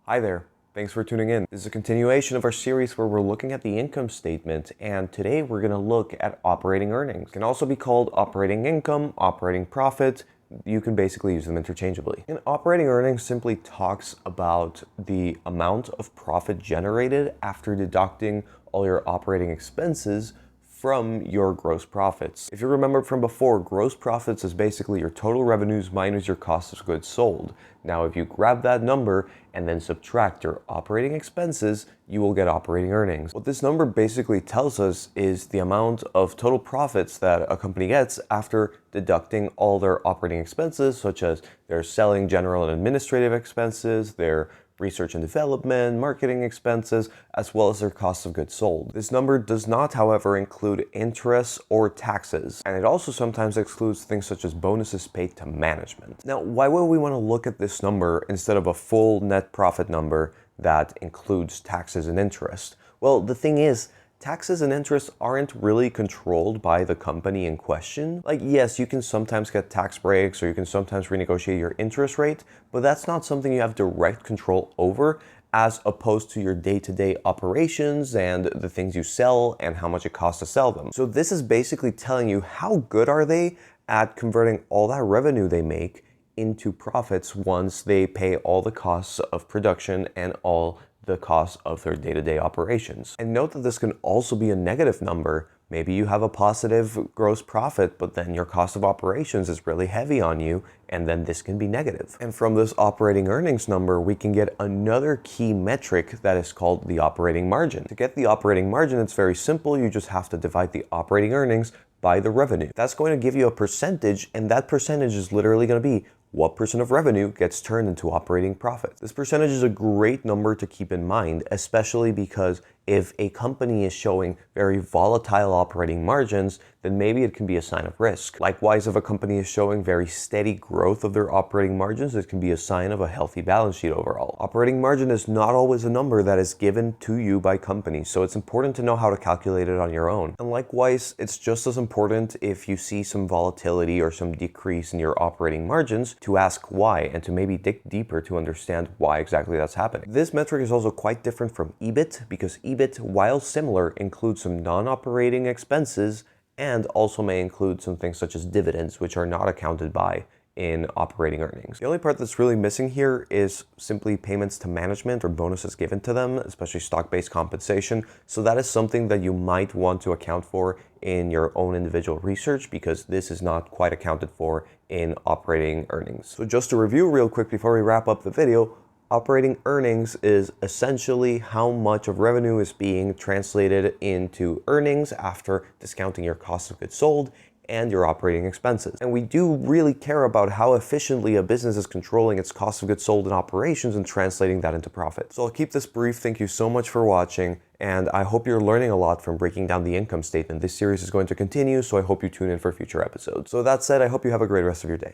Hi there. Thanks for tuning in. This is a continuation of our series where we're looking at the income statement, and today we're going to look at operating earnings. It can also be called operating income, operating profit. You can basically use them interchangeably. And operating earnings simply talks about the amount of profit generated after deducting all your operating expenses from your gross profits. If you remember from before, gross profits is basically your total revenues minus your cost of goods sold. Now, if you grab that number and then subtract your operating expenses, you will get operating earnings. What this number basically tells us is the amount of total profits that a company gets after deducting all their operating expenses, such as their selling, general, and administrative expenses, their research and development, marketing expenses, as well as their cost of goods sold. This number does not, however, include interest or taxes, and it also sometimes excludes things such as bonuses paid to management. Now, why would we want to look at this number instead of a full net profit number that includes taxes and interest? Well, the thing is, taxes and interest aren't really controlled by the company in question. Like, yes, you can sometimes get tax breaks or you can sometimes renegotiate your interest rate, but that's not something you have direct control over as opposed to your day-to-day operations and the things you sell and how much it costs to sell them. So this is basically telling you how good are they at converting all that revenue they make into profits once they pay all the costs of production and all the costs of their day-to-day operations. And note that this can also be a negative number. Maybe you have a positive gross profit, but then your cost of operations is really heavy on you, and then this can be negative. And from this operating earnings number, we can get another key metric that is called the operating margin. To get the operating margin, it's very simple. You just have to divide the operating earnings by the revenue. That's going to give you a percentage, and that percentage is literally going to be what percent of revenue gets turned into operating profit. This percentage is a great number to keep in mind, especially because if a company is showing very volatile operating margins, then maybe it can be a sign of risk. Likewise, if a company is showing very steady growth of their operating margins, it can be a sign of a healthy balance sheet overall. Operating margin is not always a number that is given to you by companies, so it's important to know how to calculate it on your own. And likewise, it's just as important if you see some volatility or some decrease in your operating margins to ask why and to maybe dig deeper to understand why exactly that's happening. This metric is also quite different from EBIT because EBIT, while similar, includes some non-operating expenses and also may include some things such as dividends, which are not accounted by in operating earnings. The only part that's really missing here is simply payments to management or bonuses given to them, especially stock-based compensation. So that is something that you might want to account for in your own individual research because this is not quite accounted for in operating earnings. So just to review real quick before we wrap up the video, operating earnings is essentially how much of revenue is being translated into earnings after discounting your cost of goods sold and your operating expenses. And we do really care about how efficiently a business is controlling its cost of goods sold and operations and translating that into profit. So I'll keep this brief. Thank you so much for watching, and I hope you're learning a lot from breaking down the income statement. This series is going to continue, so I hope you tune in for future episodes. So that said, I hope you have a great rest of your day.